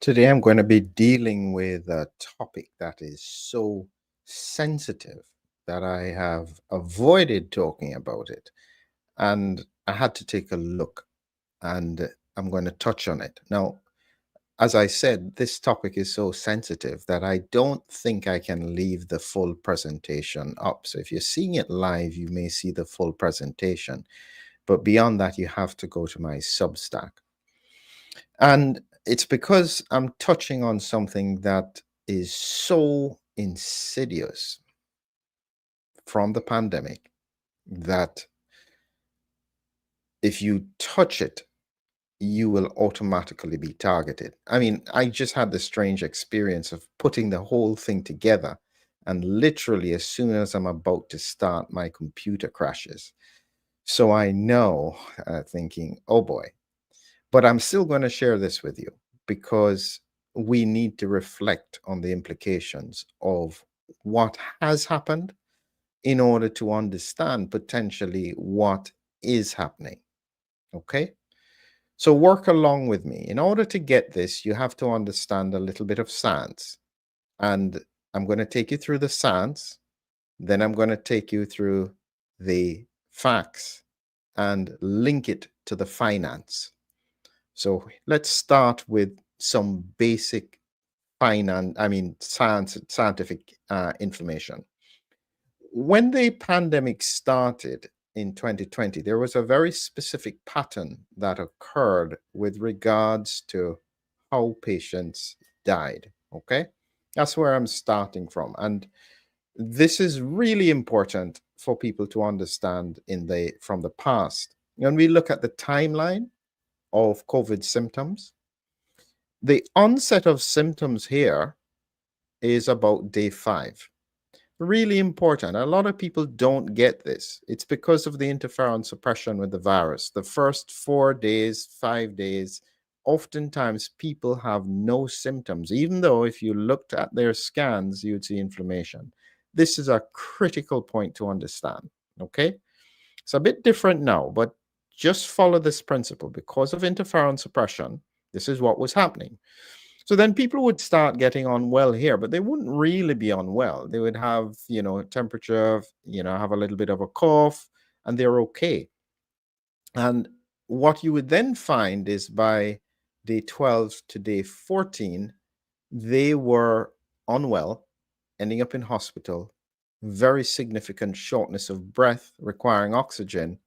Today, I'm going to be dealing with a topic that is so sensitive that I have avoided talking about it. And I had to take a look and I'm going to touch on it. Now, as I said, this topic is so sensitive that I don't think I can leave the full presentation up. So if you're seeing it live, you may see the full presentation. But beyond that, you have to go to my Substack. And it's because I'm touching on something that is so insidious from the pandemic that if you touch it, you will automatically be targeted. I mean, I just had the strange experience of putting the whole thing together, and literally, as soon as I'm about to start, my computer crashes. So I know, thinking, oh boy. But I'm still going to share this with you because we need to reflect on the implications of what has happened in order to understand potentially what is happening. Okay? So work along with me. In order to get this, you have to understand a little bit of science. And I'm going to take you through the science, then I'm going to take you through the facts and link it to the finance. So let's start with some basic scientific information. When the pandemic started in 2020, there was a very specific pattern that occurred with regards to how patients died. Okay, that's where I'm starting from, and this is really important for people to understand from the past. When we look at the timeline of COVID symptoms, the onset of symptoms here is about day 5. Really important. A lot of people don't get this. It's because of the interferon suppression with the virus. The first 4 days, 5 days, oftentimes people have no symptoms, even though if you looked at their scans, you'd see inflammation. This is a critical point to understand. Okay? It's a bit different now, but just follow this principle. Because of interferon suppression, this is what was happening. So then people would start getting unwell here, but they wouldn't really be unwell. They would have, temperature, have a little bit of a cough, and they're okay. And what you would then find is by day 12 to day 14, they were unwell, ending up in hospital, very significant shortness of breath, requiring oxygen,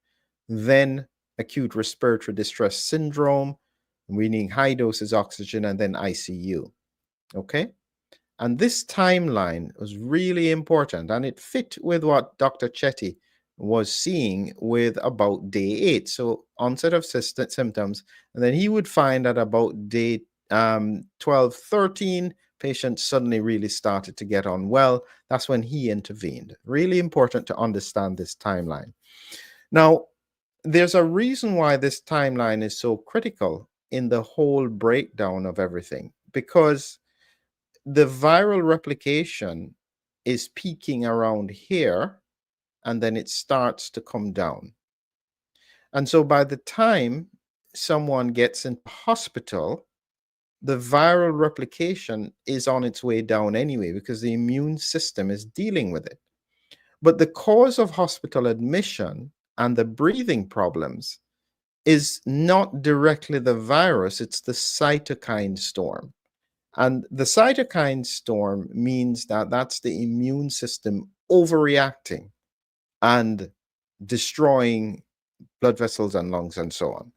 then acute respiratory distress syndrome, we need high doses oxygen, and then ICU. Okay. And this timeline was really important, and it fit with what Dr. Chetty was seeing with about day 8. So onset of symptoms, and then he would find that about day 12, 13, patients suddenly really started to get unwell. That's when he intervened. Really important to understand this timeline. Now, there's a reason why this timeline is so critical in the whole breakdown of everything, because the viral replication is peaking around here and then it starts to come down. And so by the time someone gets into hospital, the viral replication is on its way down anyway because the immune system is dealing with it. But the cause of hospital admission and the breathing problems is not directly the virus, it's the cytokine storm. And the cytokine storm means that that's the immune system overreacting and destroying blood vessels and lungs and so on.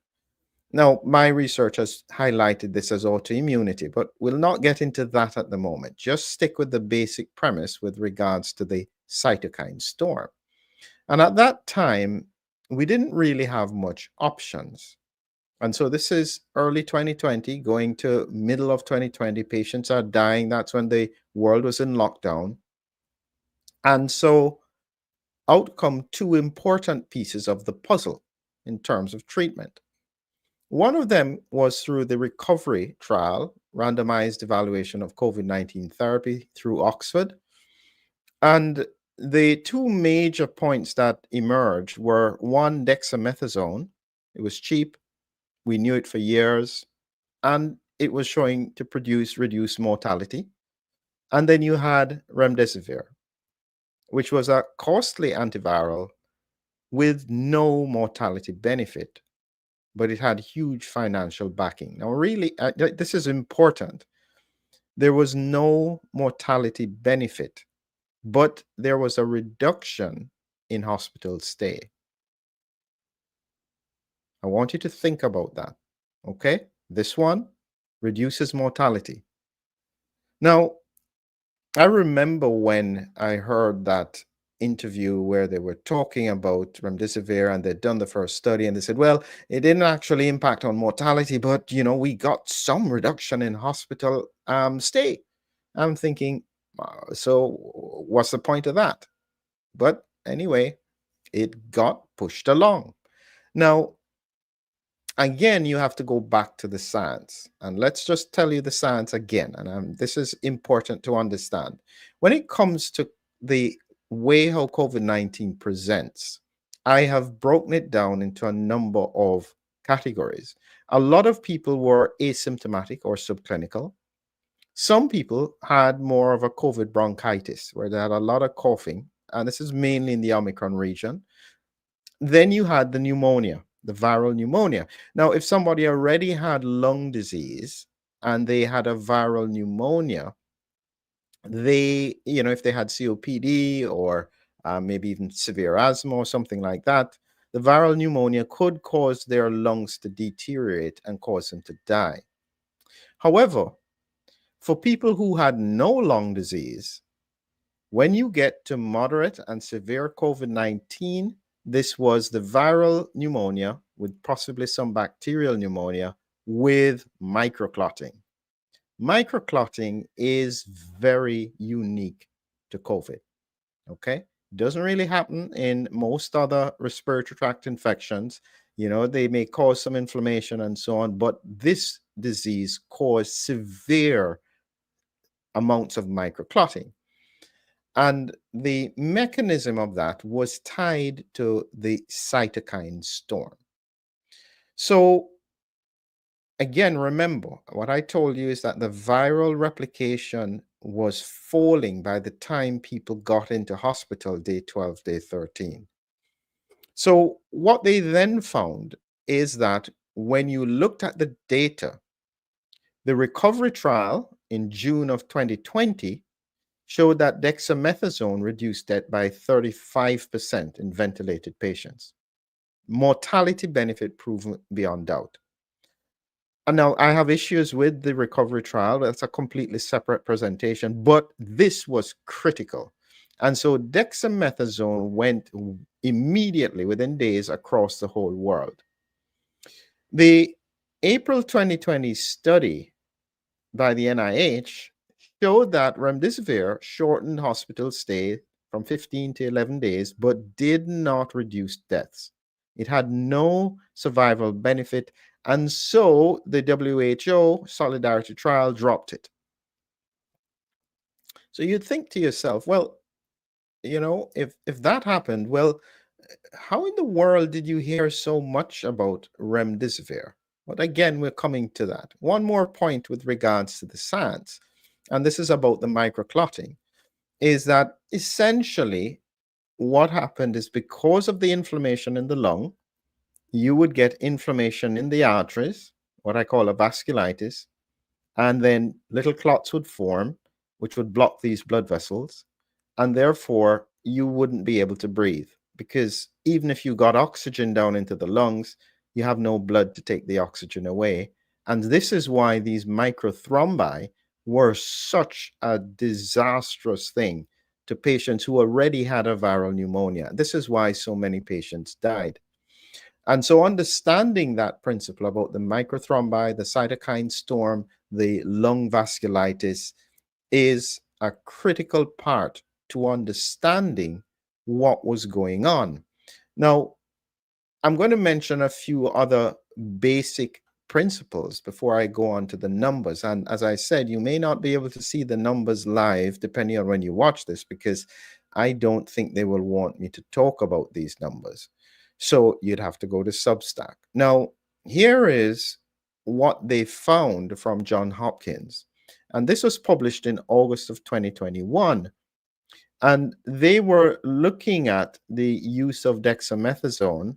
Now, my research has highlighted this as autoimmunity, but we'll not get into that at the moment. Just stick with the basic premise with regards to the cytokine storm. And at that time, we didn't really have much options. And so this is early 2020, going to middle of 2020. Patients are dying. That's when the world was in lockdown. And so out come two important pieces of the puzzle in terms of treatment. One of them was through the recovery trial, randomized evaluation of COVID-19 therapy through Oxford. And the two major points that emerged were one, dexamethasone. It was cheap. We knew it for years. And it was showing to produce reduced mortality. And then you had remdesivir, which was a costly antiviral with no mortality benefit, but it had huge financial backing. Now, really, this is important. There was no mortality benefit, but there was a reduction in hospital stay. I want you to think about that. Okay? This one reduces mortality. Now, I remember when I heard that interview where they were talking about remdesivir and they'd done the first study and they said, well, it didn't actually impact on mortality, but we got some reduction in hospital stay. I'm thinking, so what's the point of that? But anyway, it got pushed along. Now, again, you have to go back to the science. And let's just tell you the science again. And this is important to understand. When it comes to the way how COVID-19 presents, I have broken it down into a number of categories. A lot of people were asymptomatic or subclinical. Some people had more of a COVID bronchitis, where they had a lot of coughing. And this is mainly in the Omicron region. Then you had the pneumonia, the viral pneumonia. Now, if somebody already had lung disease and they had a viral pneumonia, they, if they had COPD or maybe even severe asthma or something like that, the viral pneumonia could cause their lungs to deteriorate and cause them to die. However, for people who had no lung disease, when you get to moderate and severe COVID-19, this was the viral pneumonia with possibly some bacterial pneumonia with microclotting. Microclotting is very unique to COVID, okay? Doesn't really happen in most other respiratory tract infections. They may cause some inflammation and so on, but this disease caused severe amounts of microclotting. And the mechanism of that was tied to the cytokine storm. So, again, remember what I told you is that the viral replication was falling by the time people got into hospital day 12, day 13. So, what they then found is that when you looked at the data, the recovery trial in June of 2020 showed that dexamethasone reduced death by 35% in ventilated patients. Mortality benefit proven beyond doubt. And now I have issues with the recovery trial. That's a completely separate presentation, but this was critical. And so dexamethasone went immediately within days across the whole world. The April 2020 study by the NIH showed that remdesivir shortened hospital stay from 15 to 11 days, but did not reduce deaths. It had no survival benefit, and so the WHO Solidarity Trial dropped it. So you'd think to yourself, well, if that happened, well, how in the world did you hear so much about remdesivir? But again, we're coming to that. One more point with regards to the science, and this is about the microclotting, is that essentially what happened is because of the inflammation in the lung, you would get inflammation in the arteries, what I call a vasculitis, and then little clots would form, which would block these blood vessels, and therefore you wouldn't be able to breathe, because even if you got oxygen down into the lungs, you have no blood to take the oxygen away. And this is why these microthrombi were such a disastrous thing to patients who already had a viral pneumonia. This is why so many patients died. And so understanding that principle about the microthrombi, the cytokine storm, the lung vasculitis is a critical part to understanding what was going on. Now, I'm going to mention a few other basic principles before I go on to the numbers. And as I said, you may not be able to see the numbers live depending on when you watch this, because I don't think they will want me to talk about these numbers. So you'd have to go to Substack. Now, here is what they found from Johns Hopkins. And this was published in August of 2021. And they were looking at the use of dexamethasone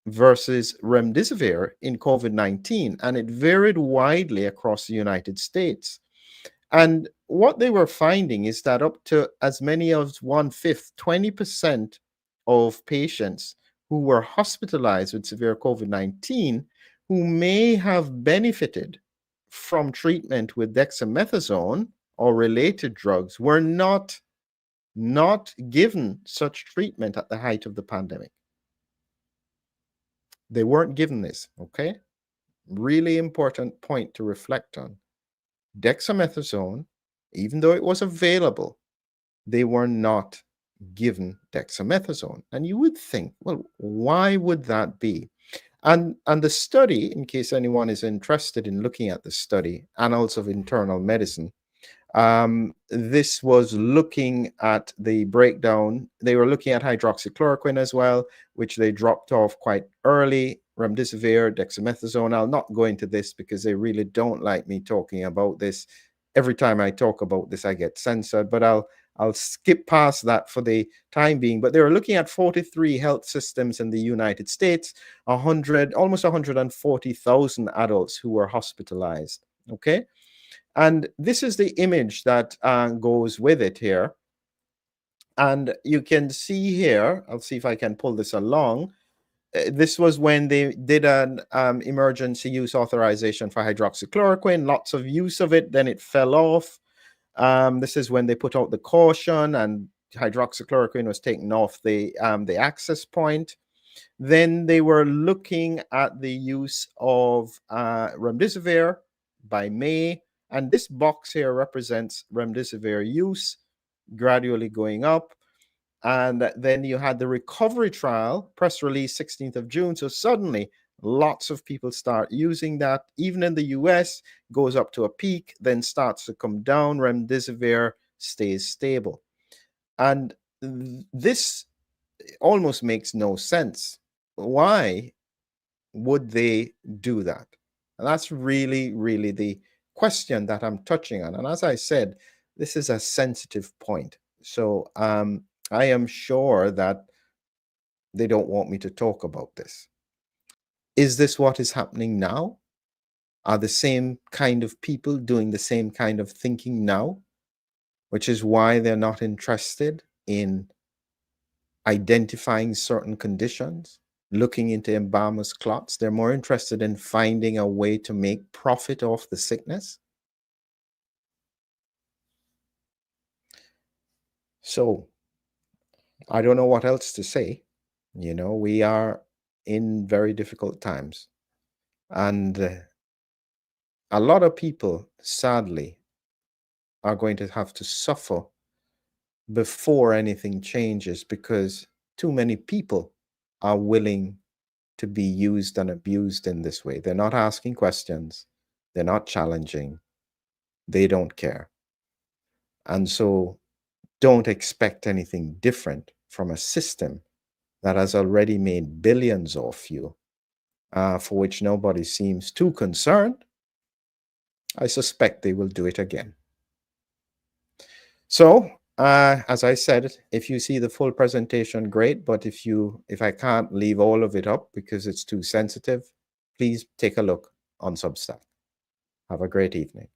versus remdesivir in COVID-19, and it varied widely across the United States. And what they were finding is that up to as many as 1/5, 20% of patients who were hospitalized with severe COVID-19 who may have benefited from treatment with dexamethasone or related drugs were not given such treatment at the height of the pandemic. They weren't given this, okay? Really important point to reflect on. Dexamethasone, even though it was available, they were not given dexamethasone. And you would think, well, why would that be? And the study, in case anyone is interested in looking at the study, Annals of Internal Medicine, this was looking at the breakdown. They were looking at hydroxychloroquine as well, which they dropped off quite early, remdesivir, dexamethasone. I'll not go into this because they really don't like me talking about this. Every time I talk about this, I get censored, but I'll skip past that for the time being. But they were looking at 43 health systems in the United States, almost 140,000 adults who were hospitalized. Okay. And this is the image that goes with it here. And you can see here, I'll see if I can pull this along. This was when they did an emergency use authorization for hydroxychloroquine, lots of use of it, then it fell off. This is when they put out the caution and hydroxychloroquine was taken off the access point. Then they were looking at the use of remdesivir by May. And this box here represents remdesivir use gradually going up. And then you had the recovery trial, press release 16th of June. So suddenly lots of people start using that. Even in the US, goes up to a peak, then starts to come down. Remdesivir stays stable. And this almost makes no sense. Why would they do that? And that's really, really the question that I'm touching on. And as I said, this is a sensitive point. So I am sure that they don't want me to talk about this. Is this what is happening now? Are the same kind of people doing the same kind of thinking now? Which is why they're not interested in identifying certain conditions, looking into embalmer's clots. They're more interested in finding a way to make profit off the sickness. So I don't know what else to say. You know, we are in very difficult times. And a lot of people, sadly, are going to have to suffer before anything changes because too many people are willing to be used and abused in this way. They're not asking questions. They're not challenging. They don't care. And so don't expect anything different from a system that has already made billions off you, for which nobody seems too concerned. I suspect they will do it again. So, as I said, if you see the full presentation, great. But if I can't leave all of it up because it's too sensitive, please take a look on Substack. Have a great evening.